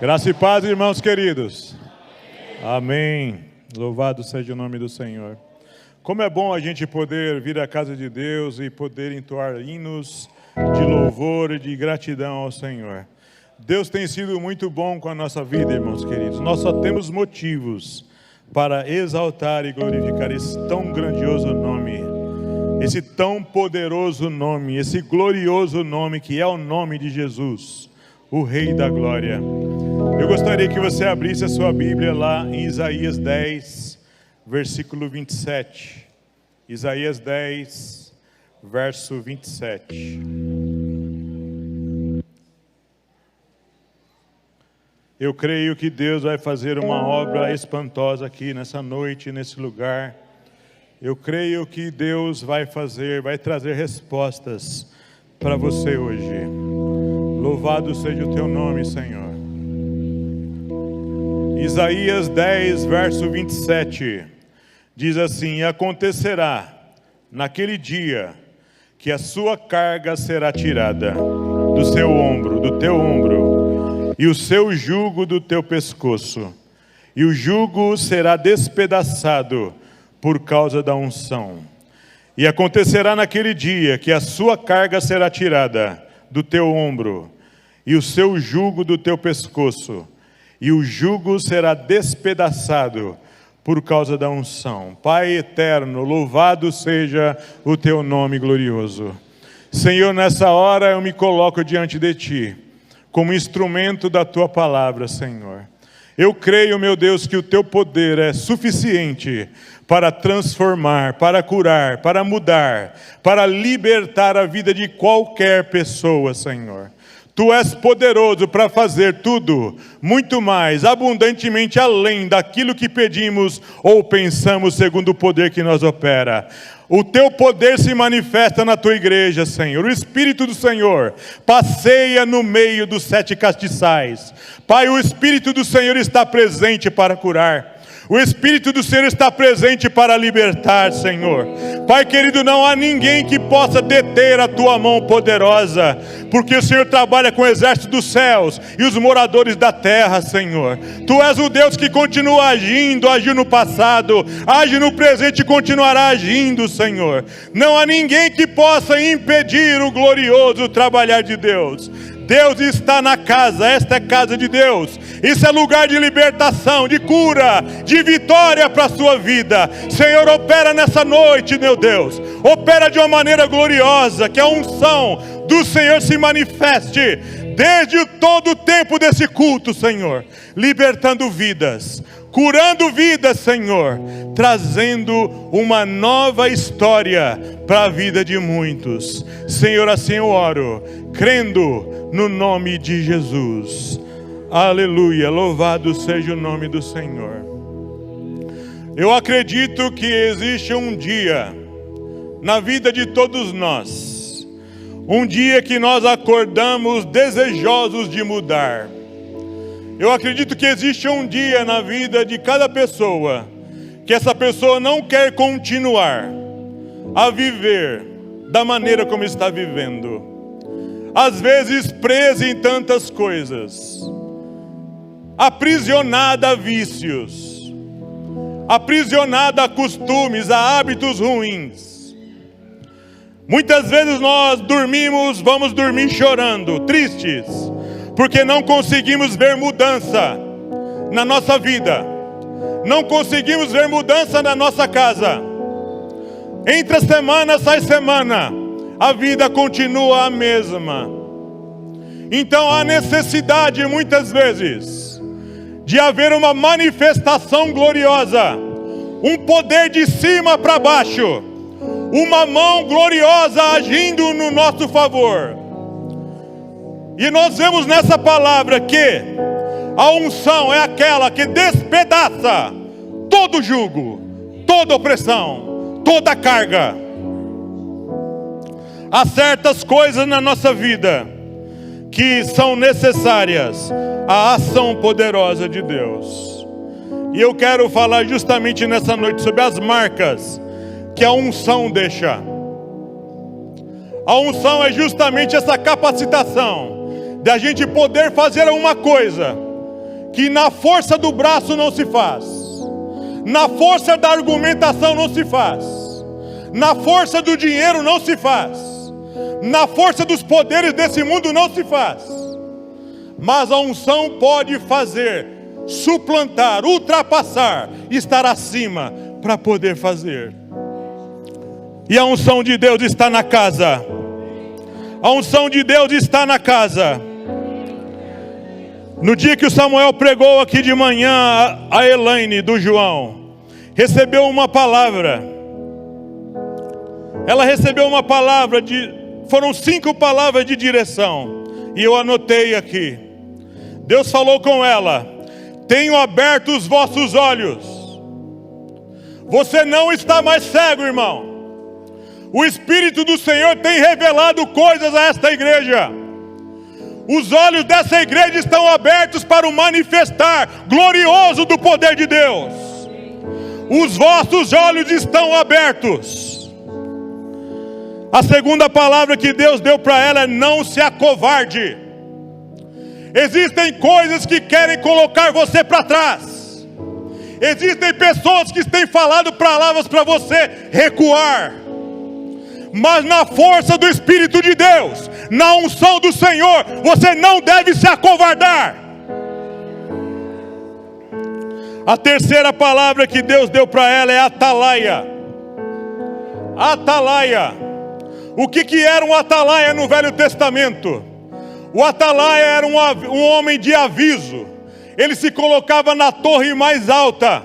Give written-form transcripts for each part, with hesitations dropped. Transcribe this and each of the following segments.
Graça e paz, irmãos queridos. Amém. Louvado seja o nome do Senhor. Como é bom a gente poder vir à casa de Deus e poder entoar hinos de louvor e de gratidão ao Senhor. Deus tem sido muito bom com a nossa vida, irmãos queridos. Nós só temos motivos para exaltar e glorificar esse tão grandioso nome, esse tão poderoso nome, esse glorioso nome que é o nome de Jesus, o Rei da Glória. Eu gostaria que você abrisse a sua Bíblia lá em Isaías 10, versículo 27. Isaías 10, verso 27. Eu creio que Deus vai fazer uma obra espantosa aqui nessa noite, nesse lugar. Eu creio que Deus vai trazer respostas para você hoje. Louvado seja o teu nome, Senhor. Isaías 10, verso 27, diz assim: E acontecerá naquele dia que a sua carga será tirada do seu ombro, do teu ombro, e o seu jugo do teu pescoço, e o jugo será despedaçado por causa da unção. E acontecerá naquele dia que a sua carga será tirada do teu ombro, e o seu jugo do teu pescoço, e o jugo será despedaçado por causa da unção. Pai eterno, louvado seja o teu nome glorioso. Senhor, nessa hora eu me coloco diante de ti, como instrumento da tua palavra, Senhor. Eu creio, meu Deus, que o teu poder é suficiente para transformar, para curar, para mudar, para libertar a vida de qualquer pessoa, Senhor. Tu és poderoso para fazer tudo, muito mais, abundantemente além daquilo que pedimos ou pensamos, segundo o poder que nos opera. O teu poder se manifesta na tua igreja, Senhor. O Espírito do Senhor passeia no meio dos 7 castiçais. Pai, o Espírito do Senhor está presente para curar. O Espírito do Senhor está presente para libertar, Senhor. Pai querido, não há ninguém que possa deter a tua mão poderosa, porque o Senhor trabalha com o exército dos céus e os moradores da terra, Senhor. Tu és o Deus que continua agindo, agiu no passado, age no presente e continuará agindo, Senhor. Não há ninguém que possa impedir o glorioso trabalhar de Deus. Deus está na casa, esta é casa de Deus. Isso é lugar de libertação, de cura, de vitória para a sua vida. Senhor, opera nessa noite, meu Deus. Opera de uma maneira gloriosa, que a unção do Senhor se manifeste desde todo o tempo desse culto, Senhor. Libertando vidas, curando vidas, Senhor, trazendo uma nova história para a vida de muitos. Senhor, assim eu oro, crendo no nome de Jesus. Aleluia, louvado seja o nome do Senhor. Eu acredito que existe um dia na vida de todos nós, um dia que nós acordamos desejosos de mudar. Eu acredito que existe um dia na vida de cada pessoa que essa pessoa não quer continuar a viver da maneira como está vivendo. Às vezes presa em tantas coisas, aprisionada a vícios, aprisionada a costumes, a hábitos ruins. Muitas vezes nós vamos dormir chorando, tristes, porque não conseguimos ver mudança na nossa vida, não conseguimos ver mudança na nossa casa. Entra semana, sai semana, a vida continua a mesma. Então há necessidade muitas vezes de haver uma manifestação gloriosa, um poder de cima para baixo, uma mão gloriosa agindo no nosso favor. E nós vemos nessa palavra que a unção é aquela que despedaça todo jugo, toda opressão, toda carga. Há certas coisas na nossa vida que são necessárias à ação poderosa de Deus. E eu quero falar justamente nessa noite sobre as marcas que a unção deixa. A unção é justamente essa capacitação da gente poder fazer uma coisa que na força do braço não se faz, na força da argumentação não se faz, na força do dinheiro não se faz, na força dos poderes desse mundo não se faz, mas a unção pode fazer, suplantar, ultrapassar, estar acima para poder fazer. E a unção de Deus está na casa. A unção de Deus está na casa. No dia que o Samuel pregou aqui de manhã, a Elaine do João recebeu uma palavra. Ela recebeu uma palavra foram 5 palavras de direção, e eu anotei aqui. Deus falou com ela: tenho aberto os vossos olhos. Você não está mais cego, irmão. O Espírito do Senhor tem revelado coisas a esta igreja. Os olhos dessa igreja estão abertos para o manifestar glorioso do poder de Deus. Os vossos olhos estão abertos. A segunda palavra que Deus deu para ela é: não se acovarde. Existem coisas que querem colocar você para trás. Existem pessoas que têm falado palavras para você recuar. Mas na força do Espírito de Deus, na unção do Senhor, você não deve se acovardar. A terceira palavra que Deus deu para ela é atalaia. Atalaia. O que era um atalaia no Velho Testamento? O atalaia era um homem de aviso. Ele se colocava na torre mais alta,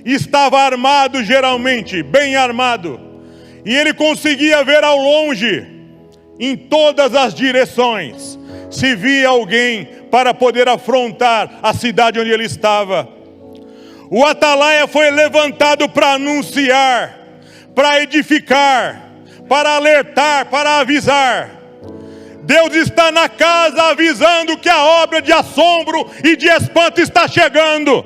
estava armado geralmente, bem armado. E ele conseguia ver ao longe, em todas as direções, se via alguém para poder afrontar a cidade onde ele estava. O atalaia foi levantado para anunciar, para edificar, para alertar, para avisar. Deus está na casa avisando que a obra de assombro e de espanto está chegando.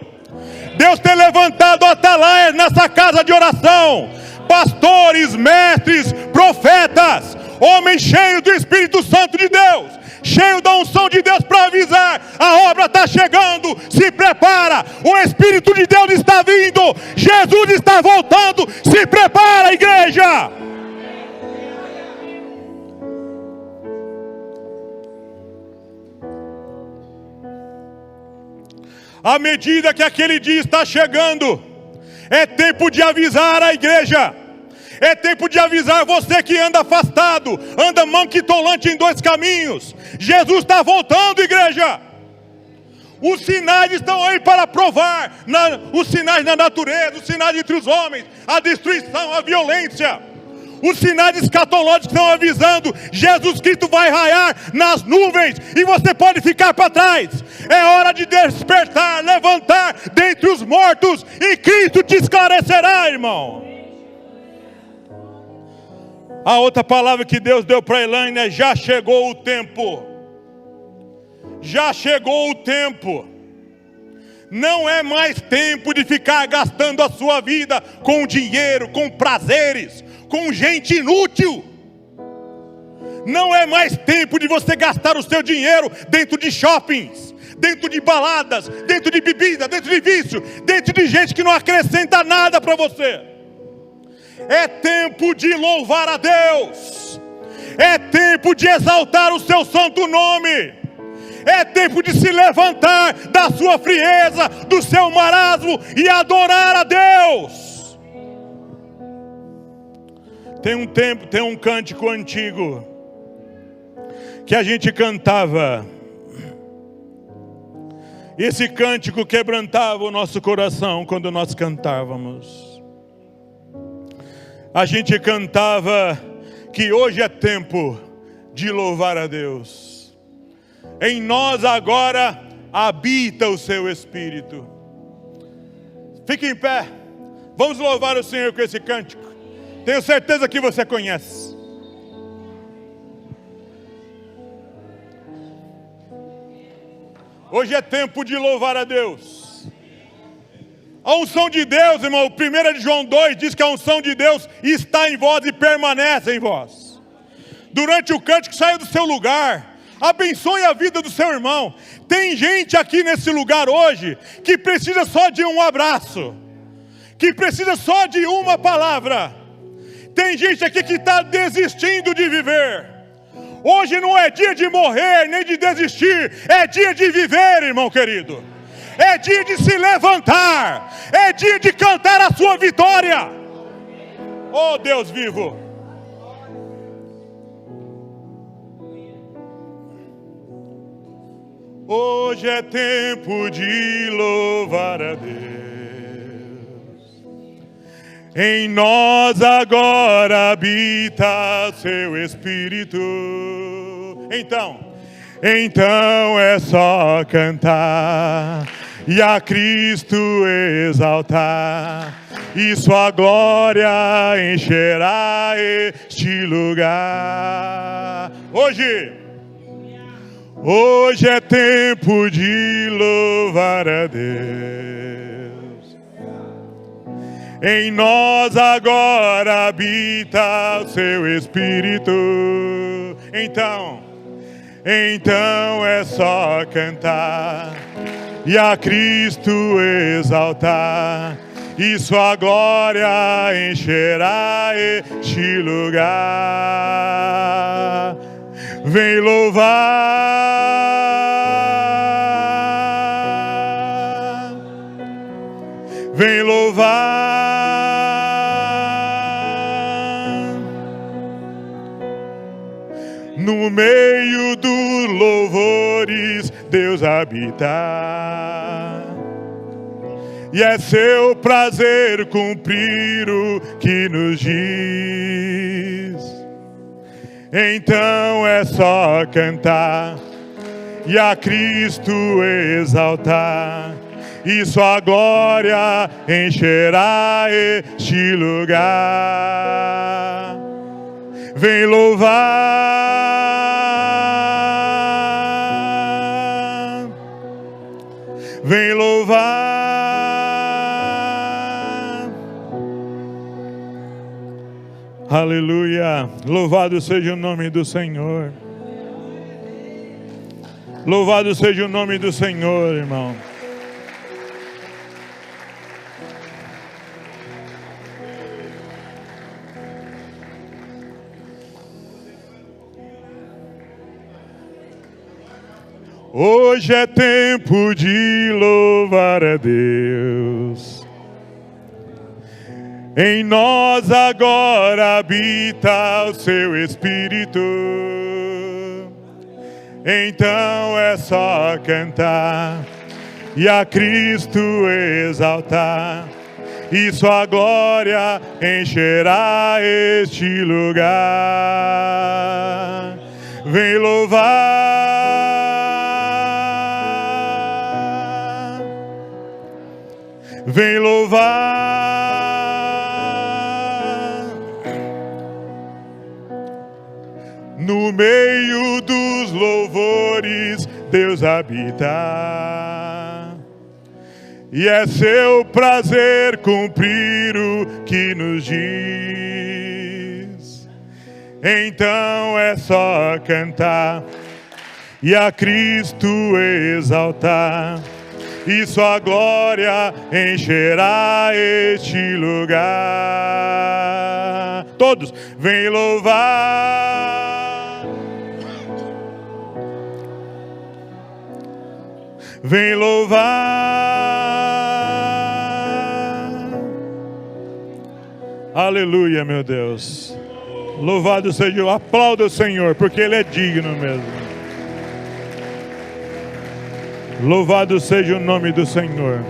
Deus tem levantado atalaias nessa casa de oração. Pastores, mestres, profetas, homens cheios do Espírito Santo de Deus, cheios da unção de Deus para avisar: a obra está chegando, se prepara, o Espírito de Deus está vindo, Jesus está voltando, se prepara, igreja. À medida que aquele dia está chegando, é tempo de avisar a igreja. É tempo de avisar você que anda afastado, anda manquitolante em 2 caminhos. Jesus está voltando, igreja. Os sinais estão aí para provar, os sinais na natureza, os sinais entre os homens, a destruição, a violência. Os sinais escatológicos estão avisando: Jesus Cristo vai raiar nas nuvens e você pode ficar para trás. É hora de despertar, levantar dentre os mortos e Cristo te esclarecerá, irmão. A outra palavra que Deus deu para Elaine é: já chegou o tempo. Já chegou o tempo. Não é mais tempo de ficar gastando a sua vida com dinheiro, com prazeres, com gente inútil. Não é mais tempo de você gastar o seu dinheiro dentro de shoppings, dentro de baladas, dentro de bebida, dentro de vício, dentro de gente que não acrescenta nada para você. É tempo de louvar a Deus. É tempo de exaltar o seu santo nome. É tempo de se levantar da sua frieza, do seu marasmo e adorar a Deus. Tem um cântico antigo que a gente cantava. Esse cântico quebrantava o nosso coração quando nós cantávamos. A gente cantava que hoje é tempo de louvar a Deus. Em nós agora habita o seu Espírito. Fique em pé. Vamos louvar o Senhor com esse cântico. Tenho certeza que você conhece. Hoje é tempo de louvar a Deus. A unção de Deus, irmão, 1 João 2 diz que a unção de Deus está em vós e permanece em vós. Durante o cântico, saiu do seu lugar. Abençoe a vida do seu irmão. Tem gente aqui nesse lugar hoje que precisa só de um abraço, que precisa só de uma palavra. Tem gente aqui que está desistindo de viver. Hoje não é dia de morrer nem de desistir, é dia de viver, irmão querido. É dia de se levantar, é dia de cantar a sua vitória. Oh Deus vivo. Hoje é tempo de louvar a Deus. Em nós agora habita seu Espírito. Então é só cantar e a Cristo exaltar, e sua glória encherá este lugar. Hoje é tempo de louvar a Deus. Em nós agora habita o seu Espírito. Então é só cantar e a Cristo exaltar, e sua glória encherá este lugar. Vem louvar, vem louvar. No meio dos louvores Deus habita, e é seu prazer cumprir o que nos diz. Então é só cantar e a Cristo exaltar, e sua glória encherá este lugar. Vem louvar, vem louvar. Aleluia. Louvado seja o nome do Senhor. Louvado seja o nome do Senhor, irmão. Hoje é tempo de louvar a Deus. Em nós agora habita o seu Espírito. Então é só cantar e a Cristo exaltar, e sua glória encherá este lugar. Vem louvar, vem louvar. No meio dos louvores Deus habita, e é seu prazer cumprir o que nos diz. Então é só cantar e a Cristo exaltar, e sua glória encherá este lugar. Todos, vem louvar, vem louvar. Aleluia, meu Deus. Louvado seja o aplauso do Senhor, porque Ele é digno mesmo. Louvado seja o nome do Senhor.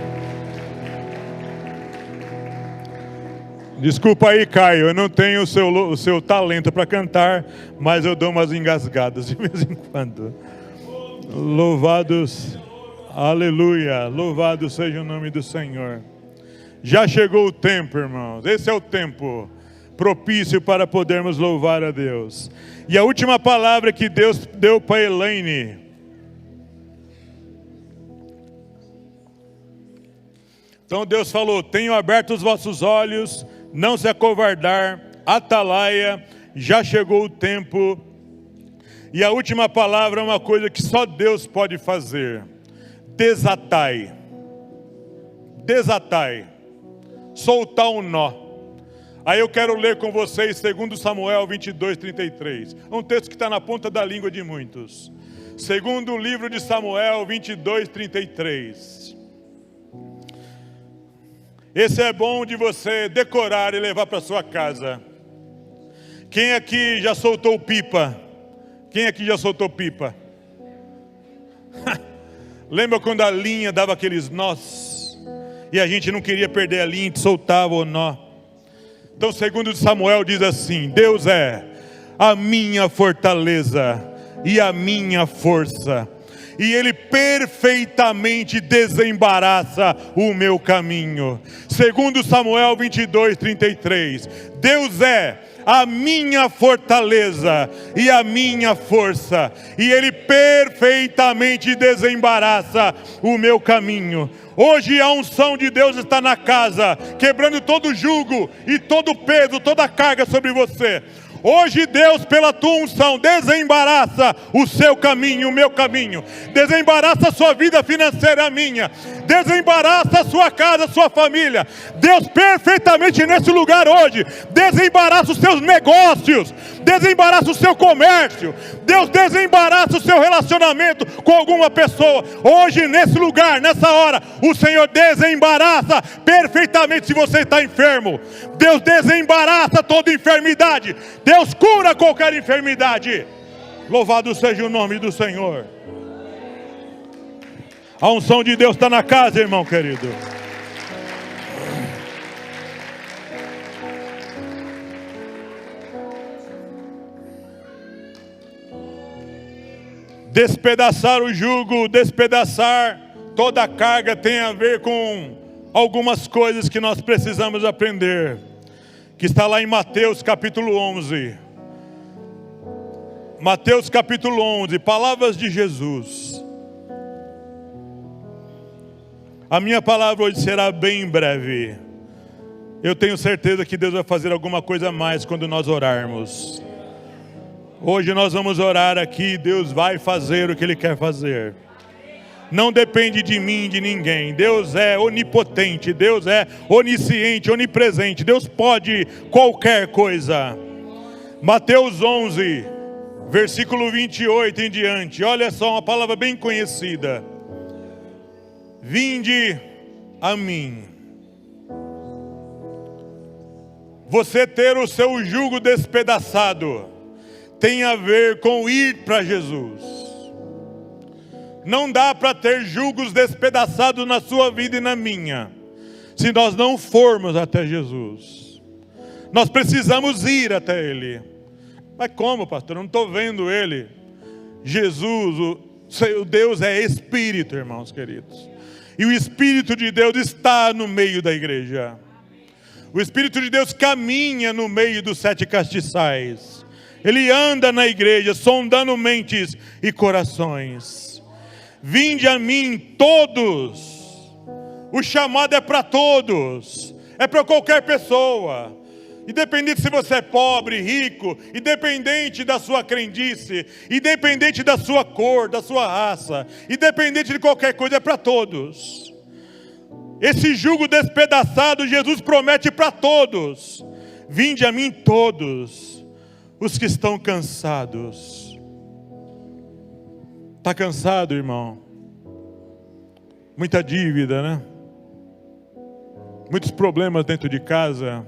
Desculpa aí, Caio, eu não tenho o seu talento para cantar, mas eu dou umas engasgadas de vez em quando. Louvados, aleluia, louvado seja o nome do Senhor. Já chegou o tempo, irmãos, esse é o tempo propício para podermos louvar a Deus. E a última palavra que Deus deu para Elaine: então Deus falou: tenho aberto os vossos olhos, não se acovardar, atalaia, já chegou o tempo E a última palavra é uma coisa que só Deus pode fazer. Desatai. Desatai. Soltar um nó. Aí eu quero ler com vocês 2 Samuel 22:33. É um texto que está na ponta da língua de muitos. Segundo o livro de Samuel 22:33. Esse é bom de você decorar e levar para sua casa. Quem aqui já soltou pipa? Quem aqui já soltou pipa? Lembra quando a linha dava aqueles nós? E a gente não queria perder a linha, soltava o nó. Então, segundo Samuel diz assim: Deus é a minha fortaleza e a minha força, e Ele perfeitamente desembaraça o meu caminho. Segundo Samuel 22:33, Deus é a minha fortaleza e a minha força, e Ele perfeitamente desembaraça o meu caminho. Hoje a unção de Deus está na casa, quebrando todo o jugo e todo o peso, toda a carga sobre você. Hoje Deus, pela tua unção, desembaraça o seu caminho, o meu caminho. Desembaraça a sua vida financeira, a minha. Desembaraça a sua casa, a sua família. Deus perfeitamente nesse lugar hoje desembaraça os seus negócios. Desembaraça o seu comércio. Deus desembaraça o seu relacionamento com alguma pessoa. Hoje nesse lugar, nessa hora, o Senhor desembaraça perfeitamente se você está enfermo. Deus desembaraça toda enfermidade. Deus cura qualquer enfermidade. Louvado seja o nome do Senhor. A unção de Deus está na casa, irmão querido. Despedaçar o jugo, despedaçar toda a carga tem a ver com algumas coisas que nós precisamos aprender. Que está lá em Mateus capítulo 11. Mateus capítulo 11, palavras de Jesus. A minha palavra hoje será bem breve. Eu tenho certeza que Deus vai fazer alguma coisa a mais quando nós orarmos. Hoje nós vamos orar aqui, Deus vai fazer o que Ele quer fazer. Não depende de mim, de ninguém. Deus é onipotente, Deus é onisciente, onipresente. Deus pode qualquer coisa. Mateus 11, versículo 28 em diante. Olha só, uma palavra bem conhecida. Vinde a mim. Você ter o seu jugo despedaçado tem a ver com ir para Jesus. Não dá para ter jugos despedaçados na sua vida e na minha, se nós não formos até Jesus. Nós precisamos ir até Ele. Mas como, pastor? Eu não estou vendo Ele. Jesus, o Deus é Espírito, irmãos queridos. E o Espírito de Deus está no meio da igreja. O Espírito de Deus caminha no meio dos 7 castiçais. Ele anda na igreja, sondando mentes e corações. Vinde a mim todos. O chamado é para todos. É para qualquer pessoa. Independente se você é pobre, rico, independente da sua crendice, independente da sua cor, da sua raça, independente de qualquer coisa, é para todos. Esse jugo despedaçado, Jesus promete para todos. Vinde a mim todos, os que estão cansados. Está cansado, irmão? Muita dívida, né? Muitos problemas dentro de casa.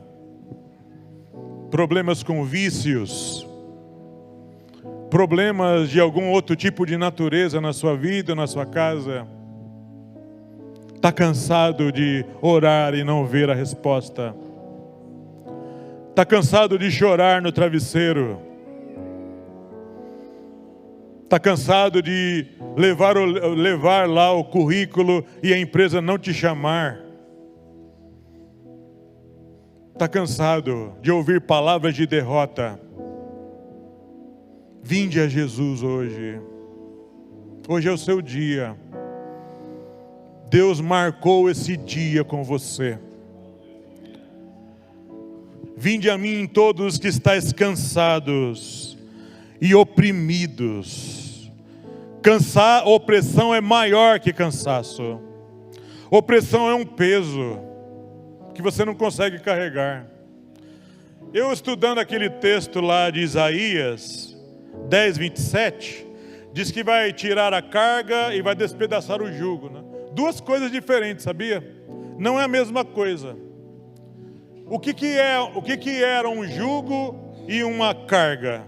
Problemas com vícios. Problemas de algum outro tipo de natureza na sua vida, na sua casa. Está cansado de orar e não ver a resposta. Está cansado de chorar no travesseiro. Está cansado de levar lá o currículo e a empresa não te chamar. Está cansado de ouvir palavras de derrota. Vinde a Jesus hoje. Hoje é o seu dia. Deus marcou esse dia com você. Vinde a mim todos que estáis cansados e oprimidos. Opressão é maior que cansaço. Opressão é um peso que você não consegue carregar. Eu estudando aquele texto lá de Isaías 10, 27, diz que vai tirar a carga e vai despedaçar o jugo, né? Duas coisas diferentes, sabia? Não é a mesma coisa. O que era um jugo e uma carga?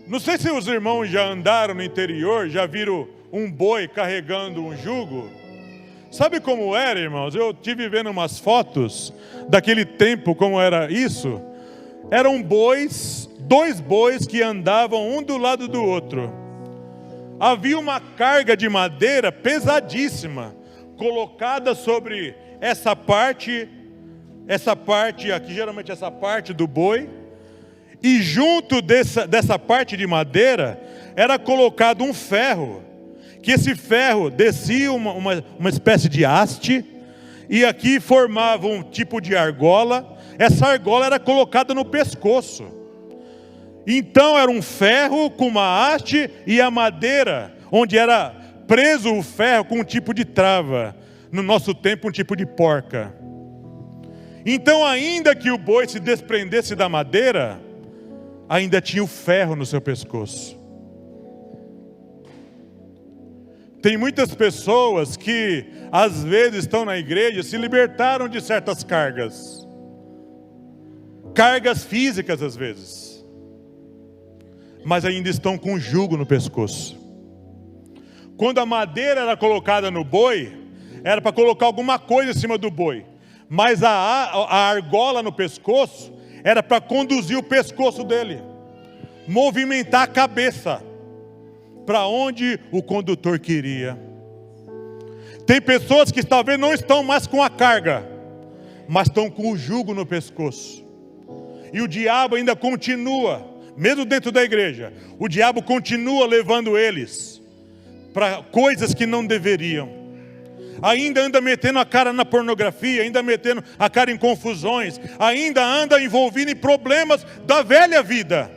Não sei se os irmãos já andaram no interior, já viram um boi carregando um jugo. Sabe como era, irmãos? Eu estive vendo umas fotos daquele tempo, como era isso. Eram bois, 2 bois que andavam um do lado do outro. Havia uma carga de madeira pesadíssima, colocada sobre essa parte aqui, geralmente essa parte do boi. E junto dessa parte de madeira, era colocado um ferro, que esse ferro descia uma espécie de haste, e aqui formava um tipo de argola. Essa argola era colocada no pescoço. Então era um ferro com uma haste e a madeira, onde era preso o ferro com um tipo de trava. No nosso tempo, um tipo de porca. Então, ainda que o boi se desprendesse da madeira, ainda tinha o ferro no seu pescoço. Tem muitas pessoas que às vezes estão na igreja, se libertaram de certas cargas. Cargas físicas às vezes. Mas ainda estão com jugo no pescoço. Quando a madeira era colocada no boi, era para colocar alguma coisa em cima do boi. Mas a argola no pescoço era para conduzir o pescoço dele, movimentar a cabeça para onde o condutor queria. Tem pessoas que talvez não estão mais com a carga, mas estão com o jugo no pescoço. E o diabo ainda continua, mesmo dentro da igreja, o diabo continua levando eles para coisas que não deveriam. Ainda anda metendo a cara na pornografia, ainda metendo a cara em confusões, ainda anda envolvido em problemas da velha vida.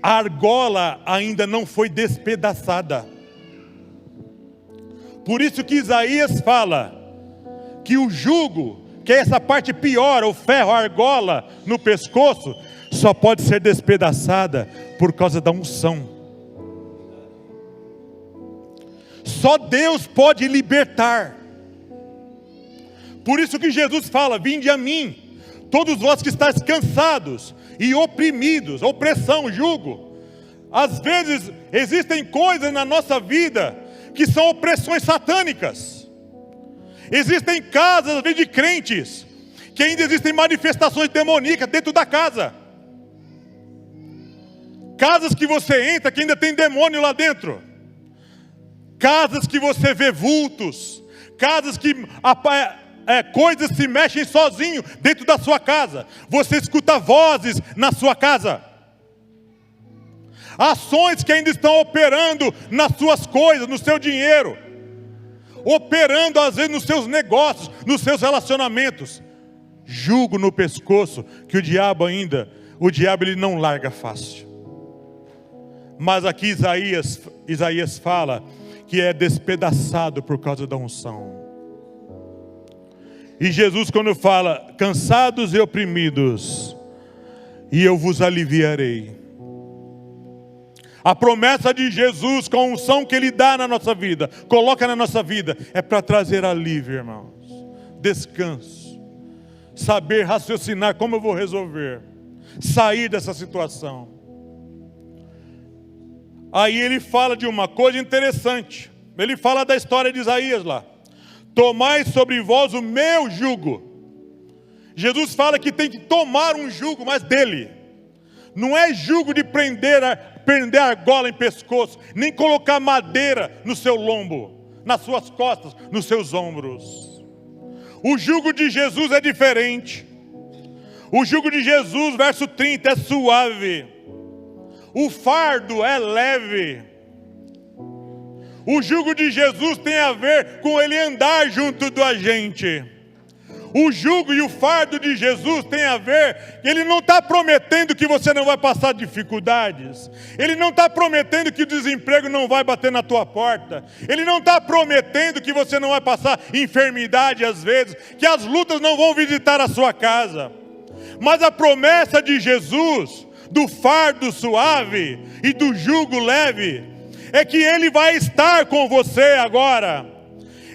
A argola ainda não foi despedaçada. Por isso que Isaías fala que o jugo, que é essa parte pior, o ferro, a argola no pescoço, só pode ser despedaçada por causa da unção. Só Deus pode libertar. Por isso que Jesus fala: vinde a mim, todos vós que estáis cansados e oprimidos. Opressão, jugo. Às vezes existem coisas na nossa vida que são opressões satânicas. Existem casas, às vezes, de crentes, que ainda existem manifestações demoníacas dentro da casa. Casas que você entra que ainda tem demônio lá dentro. Casas que você vê vultos. Casas que coisas se mexem sozinho dentro da sua casa. Você escuta vozes na sua casa. Ações que ainda estão operando nas suas coisas, no seu dinheiro. Operando às vezes nos seus negócios, nos seus relacionamentos. Jugo no pescoço que o diabo ele não larga fácil. Mas aqui Isaías fala que é despedaçado por causa da unção. E Jesus, quando fala: cansados e oprimidos, e eu vos aliviarei. A promessa de Jesus, com a unção que Ele dá na nossa vida, coloca na nossa vida, é para trazer alívio, irmãos. Descanso. Saber raciocinar como eu vou resolver. Sair dessa situação. Aí ele fala de uma coisa interessante. Ele fala da história de Isaías lá. Tomai sobre vós o meu jugo. Jesus fala que tem que tomar um jugo, mas dele. Não é jugo de prender a argola em pescoço, nem colocar madeira no seu lombo, nas suas costas, nos seus ombros. O jugo de Jesus é diferente. O jugo de Jesus, verso 30, é suave. O fardo é leve. O jugo de Jesus tem a ver com Ele andar junto da gente. O jugo e o fardo de Jesus tem a ver, Ele não está prometendo que você não vai passar dificuldades. Ele não está prometendo que o desemprego não vai bater na tua porta. Ele não está prometendo que você não vai passar enfermidade às vezes, que as lutas não vão visitar a sua casa. Mas a promessa de Jesus, do fardo suave e do jugo leve, é que Ele vai estar com você agora.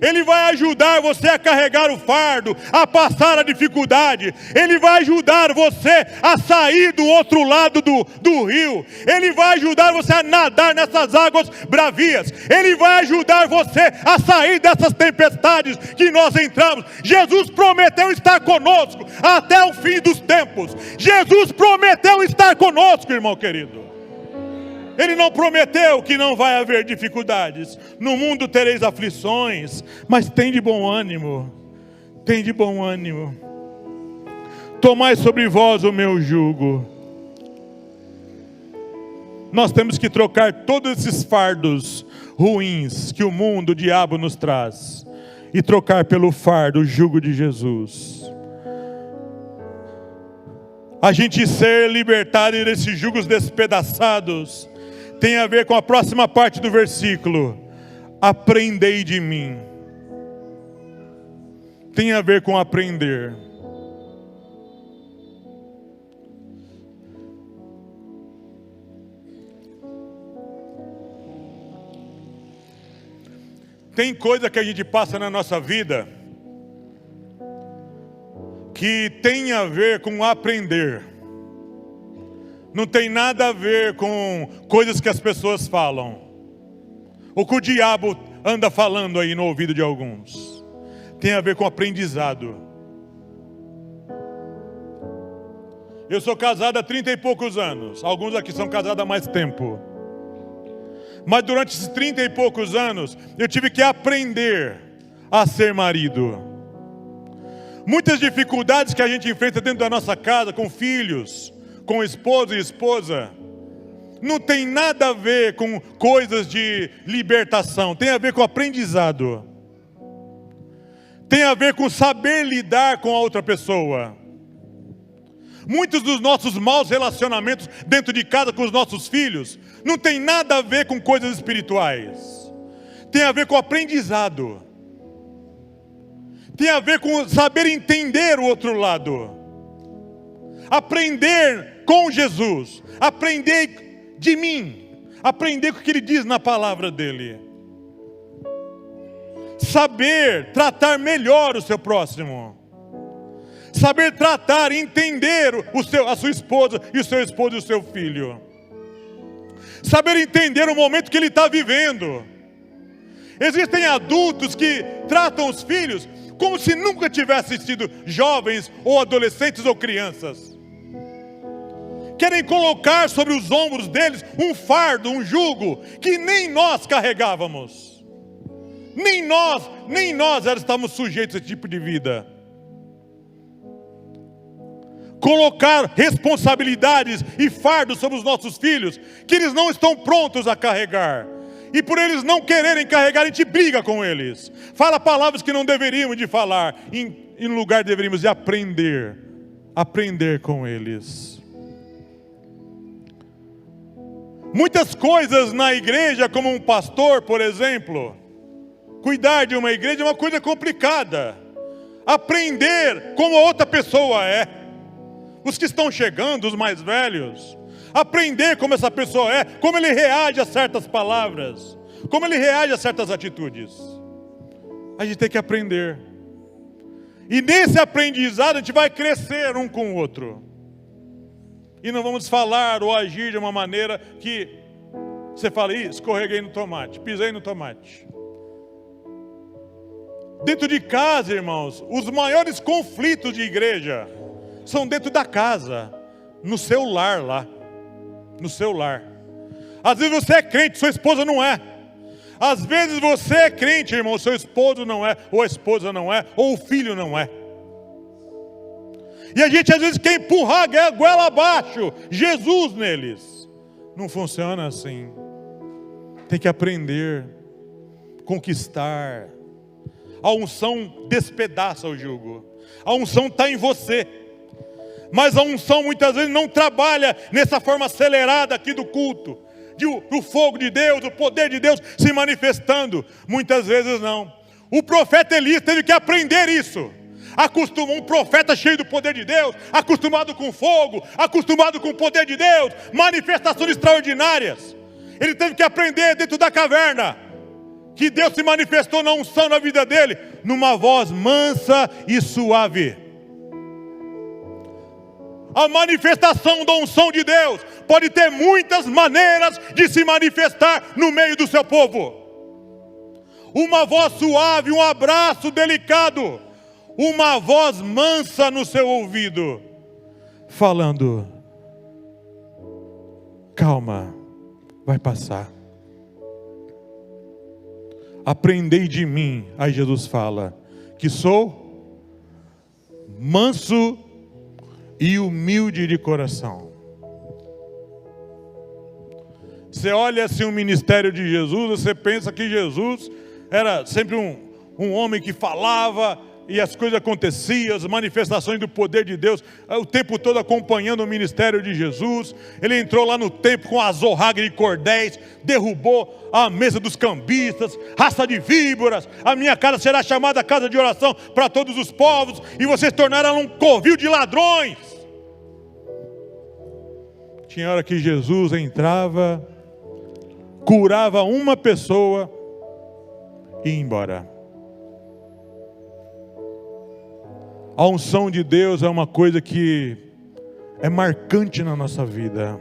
Ele vai ajudar você a carregar o fardo, a passar a dificuldade. Ele vai ajudar você a sair do outro lado do rio. Ele vai ajudar você a nadar nessas águas bravias. Ele vai ajudar você a sair dessas tempestades que nós entramos. Jesus prometeu estar conosco até o fim dos tempos. Jesus prometeu estar conosco, irmão querido. Ele não prometeu que não vai haver dificuldades. No mundo tereis aflições, mas tem de bom ânimo. Tem de bom ânimo. Tomai sobre vós o meu jugo. Nós temos que trocar todos esses fardos ruins que o mundo, o diabo nos traz, e trocar pelo fardo, o jugo de Jesus. A gente ser libertado desses jugos despedaçados tem a ver com a próxima parte do versículo. Aprendei de mim. Tem a ver com aprender. Tem coisa que a gente passa na nossa vida que tem a ver com aprender. Não tem nada a ver com coisas que as pessoas falam, ou que o diabo anda falando aí no ouvido de alguns. Tem a ver com aprendizado. Eu sou casado há 30 e poucos anos. Alguns aqui são casados há mais tempo. Mas durante esses 30 e poucos anos, eu tive que aprender a ser marido. Muitas dificuldades que a gente enfrenta dentro da nossa casa, com filhos, com esposo e esposa, não tem nada a ver com coisas de libertação. Tem a ver com aprendizado. Tem a ver com saber lidar com a outra pessoa. Muitos dos nossos maus relacionamentos dentro de casa com os nossos filhos não tem nada a ver com coisas espirituais. Tem a ver com aprendizado. Tem a ver com saber entender o outro lado. Aprender com Jesus. Aprender de mim. Aprender com o que Ele diz na palavra dEle. Saber tratar melhor o seu próximo. Saber tratar, entender a sua esposa e o seu esposo e o seu filho. Saber entender o momento que ele está vivendo. Existem adultos que tratam os filhos como se nunca tivessem sido jovens ou adolescentes ou crianças. Querem colocar sobre os ombros deles um fardo, um jugo que nem nós carregávamos. Nem nós estávamos sujeitos a esse tipo de vida. Colocar responsabilidades e fardos sobre os nossos filhos que eles não estão prontos a carregar. E por eles não quererem carregar, a gente briga com eles. Fala palavras que não deveríamos de falar. Em lugar deveríamos de aprender. Aprender com eles. Muitas coisas na igreja, como um pastor, por exemplo, cuidar de uma igreja é uma coisa complicada. Aprender como a outra pessoa é. Os que estão chegando, os mais velhos, aprender como essa pessoa é, como ele reage a certas palavras, como ele reage a certas atitudes. A gente tem que aprender. E nesse aprendizado a gente vai crescer um com o outro. E não vamos falar ou agir de uma maneira que você fala, escorreguei no tomate, pisei no tomate. Dentro de casa, irmãos, os maiores conflitos de igreja são dentro da casa, no seu lar lá, no seu lar. Às vezes você é crente, sua esposa não é. Às vezes você é crente, irmão, seu esposo não é, ou a esposa não é, ou o filho não é. E a gente às vezes quer empurrar a goela abaixo, Jesus neles. Não funciona assim. Tem que aprender, conquistar. A unção despedaça o jugo. A unção está em você. Mas a unção muitas vezes não trabalha nessa forma acelerada aqui do culto. O fogo de Deus, o poder de Deus se manifestando. Muitas vezes não. O profeta Elias teve que aprender isso. Um profeta cheio do poder de Deus, acostumado com fogo, acostumado com o poder de Deus, manifestações extraordinárias. Ele teve que aprender dentro da caverna, que Deus se manifestou na unção na vida dele, numa voz mansa e suave. A manifestação da unção de Deus pode ter muitas maneiras de se manifestar no meio do seu povo. Uma voz suave, um abraço delicado, uma voz mansa no seu ouvido, falando: calma, vai passar. Aprendei de mim, aí Jesus fala, que sou manso e humilde de coração. Você olha assim o ministério de Jesus, você pensa que Jesus era sempre um homem que falava, e as coisas aconteciam, as manifestações do poder de Deus, o tempo todo acompanhando o ministério de Jesus. Ele entrou lá no templo com azorraga de cordéis, derrubou a mesa dos cambistas, raça de víboras. A minha casa será chamada casa de oração para todos os povos, e vocês tornaram um covil de ladrões. Tinha hora que Jesus entrava, curava uma pessoa e ia embora. A unção de Deus é uma coisa que é marcante na nossa vida.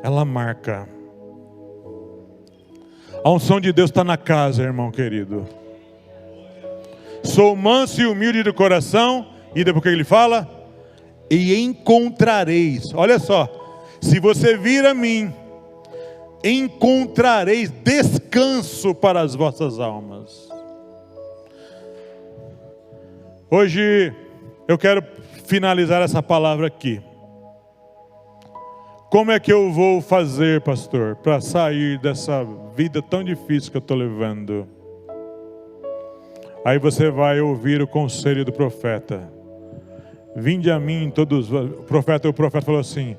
Ela marca. A unção de Deus está na casa, irmão querido. Sou manso e humilde de coração. E depois que ele fala? E encontrareis. Olha só. Se você vir a mim, encontrareis descanso para as vossas almas. Hoje eu quero finalizar essa palavra aqui. Como é que eu vou fazer, pastor, para sair dessa vida tão difícil que eu estou levando? Aí você vai ouvir o conselho do profeta. Vinde a mim todos. O profeta falou assim,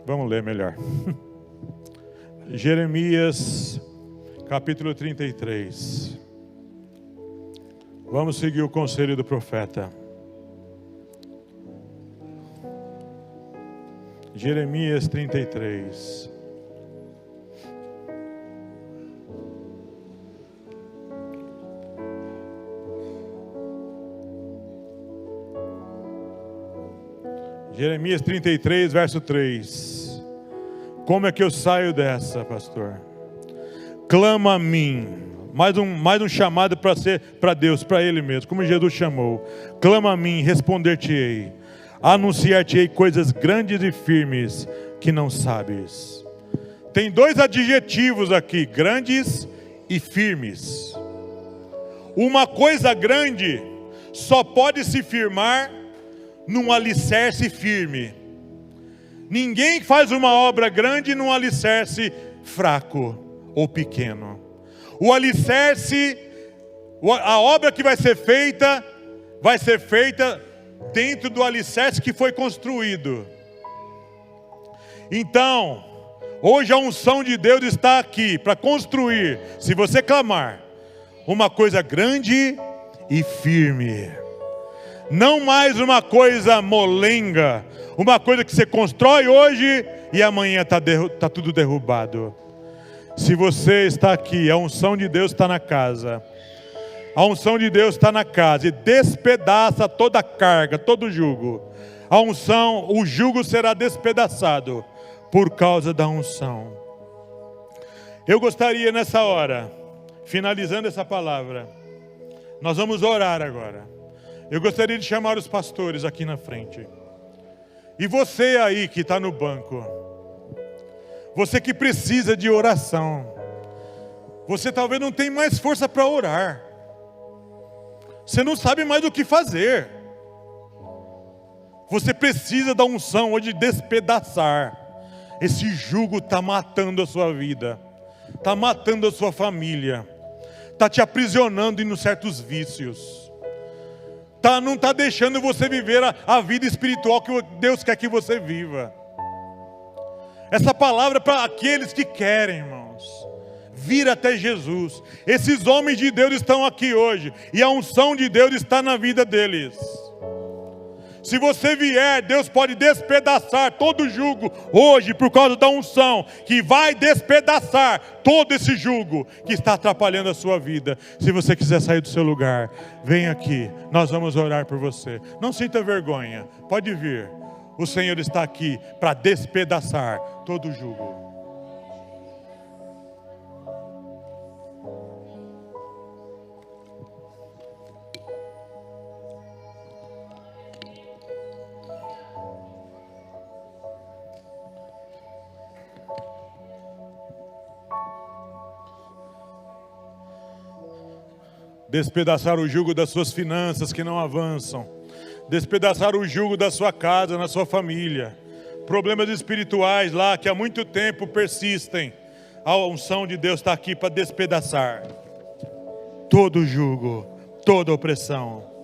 vamos ler melhor. Jeremias, capítulo 33. Vamos seguir o conselho do profeta. Jeremias 33. Jeremias 33, verso 3. Como é que eu saio dessa, pastor? Clama a mim. Mais um chamado para ser para Deus, para Ele mesmo, como Jesus chamou. Clama a mim, responder-te-ei. Anunciar-te-ei coisas grandes e firmes que não sabes. Tem dois adjetivos aqui, grandes e firmes. Uma coisa grande só pode se firmar num alicerce firme. Ninguém faz uma obra grande num alicerce fraco ou pequeno. O alicerce, a obra que vai ser feita dentro do alicerce que foi construído. Então, hoje a unção de Deus está aqui para construir, se você clamar, uma coisa grande e firme. Não mais uma coisa molenga, uma coisa que você constrói hoje e amanhã está tudo derrubado. Se você está aqui, a unção de Deus está na casa. A unção de Deus está na casa e despedaça toda a carga, todo o jugo. O jugo será despedaçado por causa da unção. Eu gostaria nessa hora, finalizando essa palavra, nós vamos orar agora. Eu gostaria de chamar os pastores aqui na frente. E você aí que está no banco, você que precisa de oração, você talvez não tenha mais força para orar, você não sabe mais o que fazer, você precisa da unção hoje de despedaçar. Esse jugo está matando a sua vida, está matando a sua família, está te aprisionando em certos vícios, não está deixando você viver a vida espiritual que Deus quer que você viva. Essa palavra é para aqueles que querem, irmãos, vir até Jesus. Esses homens de Deus estão aqui hoje, e a unção de Deus está na vida deles. Se você vier, Deus pode despedaçar todo jugo hoje, por causa da unção, que vai despedaçar todo esse jugo que está atrapalhando a sua vida. Se você quiser sair do seu lugar, vem aqui, nós vamos orar por você. Não sinta vergonha, pode vir. O Senhor está aqui para despedaçar todo jugo. Despedaçar o jugo das suas finanças que não avançam. Despedaçar o jugo da sua casa, na sua família. Problemas espirituais lá que há muito tempo persistem. A unção de Deus está aqui para despedaçar todo jugo, toda opressão.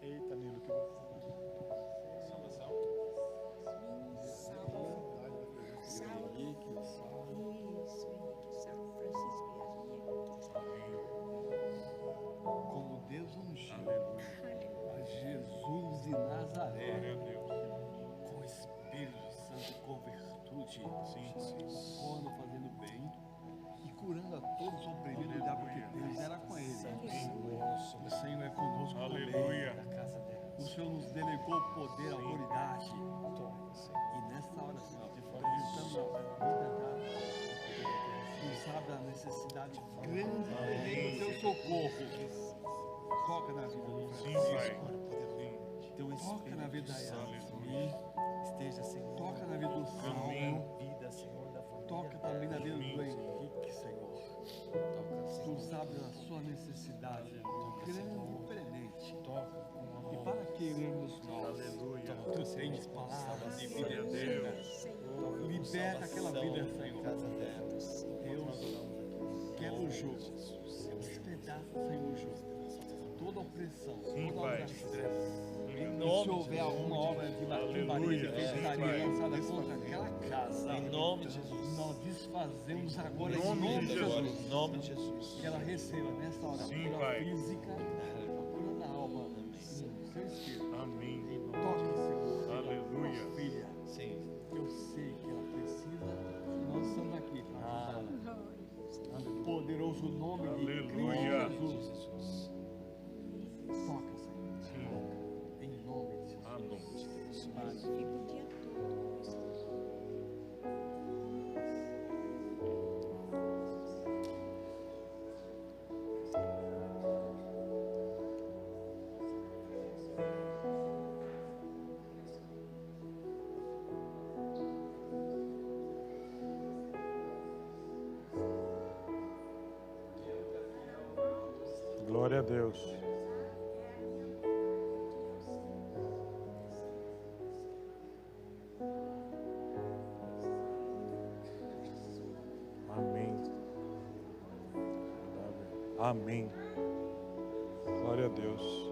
Eita, Nilo, que como Deus ungiu a Jesus de Nazaré com o Espírito Santo, com virtude, pondo, fazendo bem e curando a todos os oprimidos do diabo, porque Deus era com ele. O Senhor é conosco Aleluia. também. O Senhor nos delegou o poder, a autoridade. E nessa hora, Senhor, depositamos a vida da Deus sabe da necessidade grande do teu socorro. Toca na vida do Sim, Francisco. Pai. Teu toca na vida da Yasmin. Esteja, Senhor, Toca na vida do Salmo. vida, Senhor, da família. Toca também na vida do Henrique, Senhor. Toca, Tu Senhor. sabes da sua necessidade grande e presente. Toca com E amor. para querermos nós, Aleluia. tu tens palavras de vida Glória a eterna. Toca com Liberta aquela salvação vida, em Senhor. casa dela. Deus, quebra o jugo. Despedaça, Senhor, o jugo. Toda opressão, Sim, toda Pai. obra das trevas. Em E nome se houver alguma obra de macumbaria, de Aleluia. feitiçaria Sim, lançada contra aquela casa, Em nome de Jesus. nós desfazemos agora Em em nome nome de de Jesus. Jesus. Em nome de Jesus. Que ela receba nessa hora a Sim, cura Pai. física, a cura da alma, no seu espírito. Amém. Toca, Senhor, Aleluia. tua filha. Sim. Eu sei que ela precisa e nós estamos aqui para ajudá-la. No poderoso nome de Aleluia. Cristo Jesus. Toca, Senhor. Sim. Em nome de Jesus. Amém. Glória a Deus. Amém. Amém. Glória a Deus.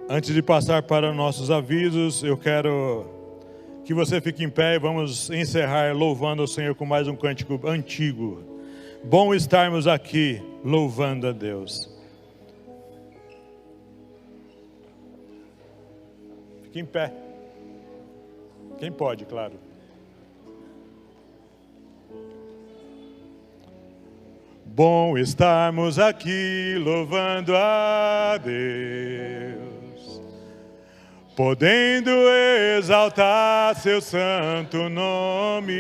Antes de passar para nossos avisos, eu quero que você fique em pé e vamos encerrar louvando o Senhor com mais um cântico antigo. Bom estarmos aqui louvando a Deus. Fique em pé. Quem pode, claro. Bom estarmos aqui louvando a Deus, podendo exaltar seu santo nome.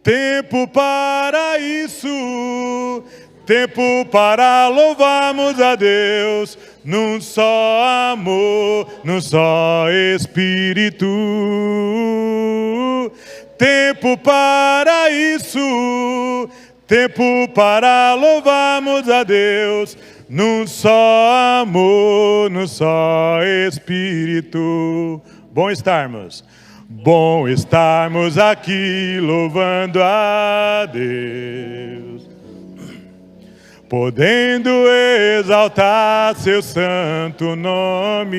Tempo para isso, tempo para louvarmos a Deus, num só amor, num só Espírito. Tempo para isso, tempo para louvarmos a Deus, num só amor, num só Espírito. Bom estarmos aqui louvando a Deus, podendo exaltar seu santo nome.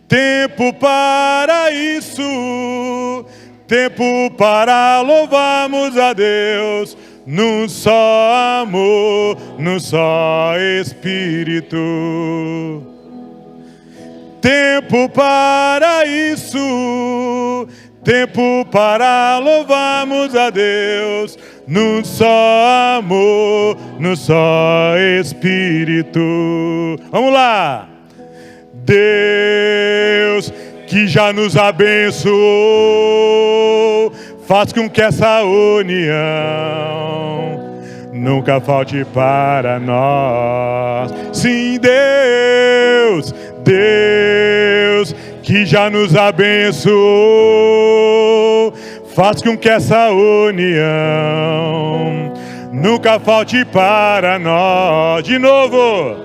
Tempo para isso, tempo para louvarmos a Deus, num só amor, num só Espírito. Tempo para isso, tempo para louvarmos a Deus, num só amor, num só Espírito. Vamos lá! Deus que já nos abençoou, faz com que essa união nunca falte para nós. Sim, Deus que já nos abençoou, faz com que essa união nunca falte para nós. De novo.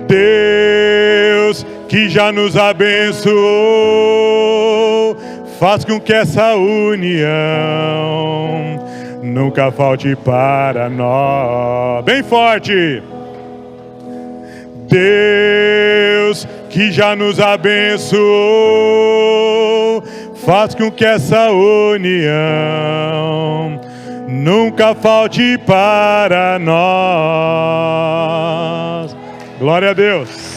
Deus que já nos abençoou, faz com que essa união nunca falte para nós. Bem forte. Deus que já nos abençoou, faz com que essa união nunca falte para nós. Glória a Deus.